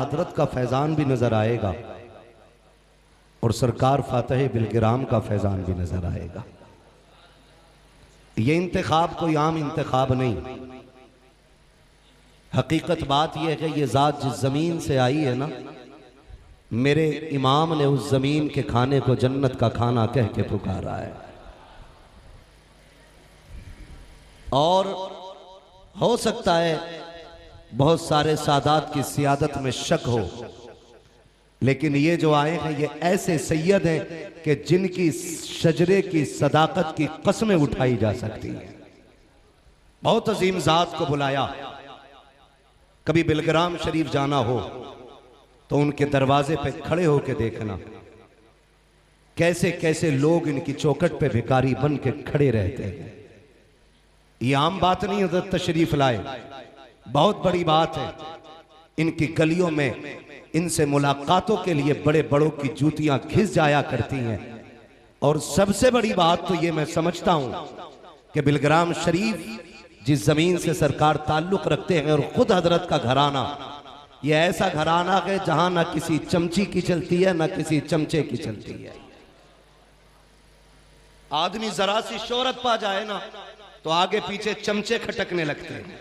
हजरत का फैज़ान भी नज़र आएगा और सरकार फातह बिलगिराम का फैज़ान भी नज़र आएगा। ये इंतखाब कोई आम इंतखाब नहीं। हकीकत बात यह है कि ये ज़ात जिस ज़मीन से आई है ना, मेरे इमाम ने उस ज़मीन के खाने को जन्नत का खाना कह के पुकारा है। और हो सकता है बहुत सारे सादात की सियादत में शक हो, लेकिन ये जो आए हैं ये ऐसे सैयद हैं कि जिनकी शजरे की सदाकत की कस्में उठाई जा सकती हैं। बहुत अजीम जात को बुलाया। कभी बिलग्राम शरीफ जाना हो तो उनके दरवाजे पे खड़े होकर देखना कैसे कैसे लोग इनकी चौखट पे भिखारी बन के खड़े रहते हैं। ये आम बात नहीं, हज़रत तशरीफ लाए, बहुत बड़ी बात है। इनकी गलियों में इनसे मुलाकातों के लिए बड़े बड़ों की जूतियां घिस जाया करती हैं। और सबसे बड़ी बात तो ये मैं समझता हूं कि बिलग्राम शरीफ जिस जमीन से सरकार ताल्लुक रखते हैं और खुद हजरत का घराना, ये ऐसा घराना है जहां ना किसी चमची की चलती है ना किसी चमचे की चलती है। आदमी जरा सी शोहरत पा जाए ना तो आगे पीछे चमचे खटकने लगते हैं।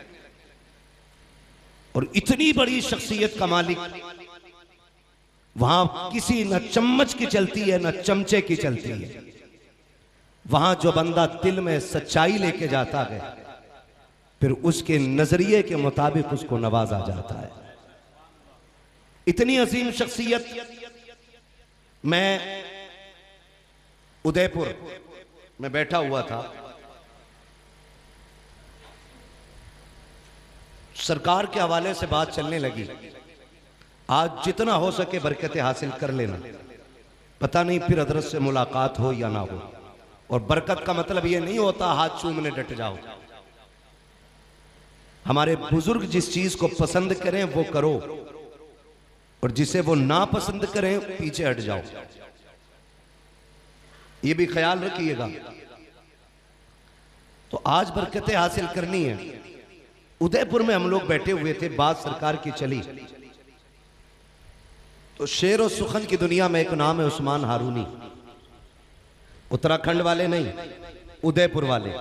और इतनी बड़ी शख्सियत का मालिक, वहां किसी न चम्मच की चलती है न चमचे की चलती है। वहां जो बंदा दिल में सच्चाई लेके जाता है फिर उसके नजरिए के मुताबिक उसको नवाजा जाता है। इतनी अजीम शख्सियत। मैं उदयपुर में बैठा हुआ था, सरकार के हवाले से बात चलने लगी। आज जितना हो सके बरकतें हासिल कर लेना, पता नहीं फिर हजरत से मुलाकात हो या ना हो। और बरकत का मतलब ये नहीं होता हाथ चूमने डट जाओ। हमारे बुजुर्ग जिस चीज को पसंद करें वो करो, और जिसे वो ना पसंद करें पीछे हट जाओ। ये भी ख्याल रखिएगा। तो आज बरकतें हासिल करनी है। उदयपुर में हम लोग बैठे हुए थे, बात सरकार की चली तो शेर और सुखन की दुनिया में एक नाम है उस्मान हारूनी। उत्तराखंड वाले नहीं, उदयपुर वाले।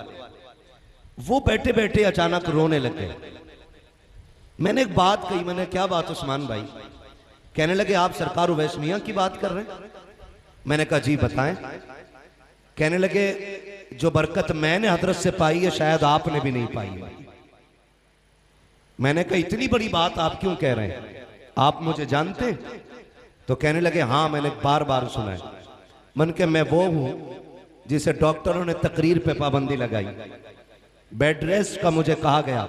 वो बैठे बैठे अचानक रोने लगे। मैंने एक बात कही, मैंने क्या बात उस्मान भाई? कहने लगे आप सरकार उवैस मियां की बात कर रहे हैं। मैंने कहा जी बताएं। कहने लगे जो बरकत मैंने हजरत से पाई है शायद आपने भी नहीं पाई है। मैंने कहा इतनी बड़ी बात आप क्यों कह रहे हैं, आप मुझे जानते हैं? तो कहने लगे हाँ मैंने बार बार सुना है। मन के मैं वो हूं जिसे डॉक्टरों ने तकरीर पे पाबंदी लगाई, बेड रेस्ट का मुझे कहा गया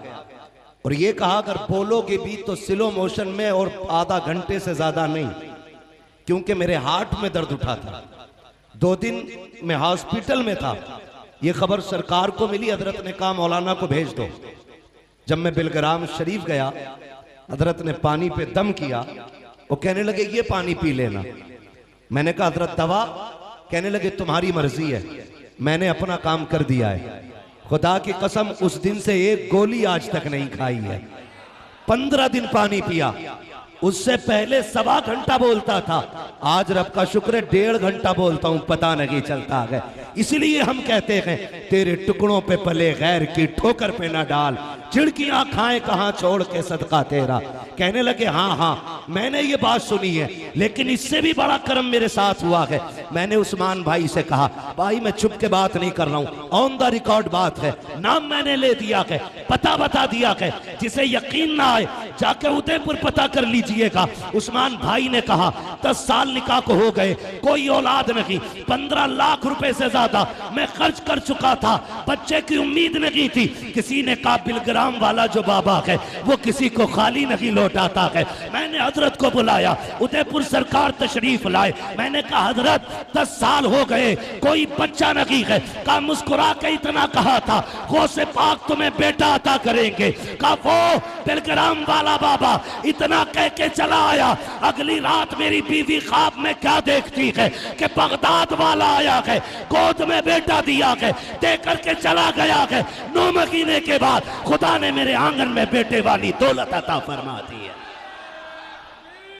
और ये कहा अगर बोलोगे भी तो स्लो मोशन में और आधा घंटे से ज्यादा नहीं, क्योंकि मेरे हार्ट में दर्द उठा था। 2 दिन मैं हॉस्पिटल में था। ये खबर सरकार को मिली, हजरत ने कहा मौलाना को भेज दो। जब मैं बिलग्राम शरीफ गया, हजरत ने पानी पे दम किया। वो कहने लगे ये पानी पी लेना। मैंने कहा हजरत दवा? कहने लगे तुम्हारी मर्जी है, मैंने अपना काम कर दिया है। खुदा की कसम उस दिन से एक गोली आज तक नहीं खाई है। 15 दिन पानी पिया। उससे पहले 1.25 घंटा बोलता था, आज रब का शुक्र है 1.5 घंटा बोलता हूं, पता नहीं चलता है। इसलिए हम कहते हैं तेरे टुकड़ों पे पले गैर की ठोकर पे ना डाल, चिड़कियां खाएं कहां छोड़ के सदका तेरा। कहने लगे हाँ हाँ मैंने ये बात सुनी है, लेकिन इससे भी बड़ा कर्म मेरे साथ हुआ है। मैंने उस्मान भाई से कहा भाई मैं चुप के बात नहीं कर रहा हूं, ऑन द रिकॉर्ड बात है। नाम मैंने ले दिया है, पता बता दिया है, जिसे यकीन ना आए जाके उदयपुर पता कर लीजिएगा। उस्मान भाई ने कहा 10 साल निकाह को हो गए, कोई औलाद नहीं, 15 लाख रुपए से ज्यादा मैं खर्च कर चुका था, बच्चे की उम्मीद नहीं थी। किसी ने कहा बिलग्राम वाला जो बाबा है वो किसी को खाली नहीं लौटाता है। मैंने हजरत को बुलाया, उदयपुर सरकार तशरीफ लाए। मैंने कहा हजरत 10 साल हो गए कोई बच्चा नहीं है। कहा मुस्कुरा के इतना कहा था गौसे पाक तुम्हें बेटा अता करेंगे। कहा वो बिलग्राम वाला बाबा इतना कह के चला आया। अगली रात मेरी बीवी ख्वाब में क्या देखती है कि बगदाद वाला आया है, गोद में बेटा दिया है, दे करके चला गया है। 9 महीने के बाद खुदा ने मेरे आंगन में बेटे वाली दौलत अता फरमा दी।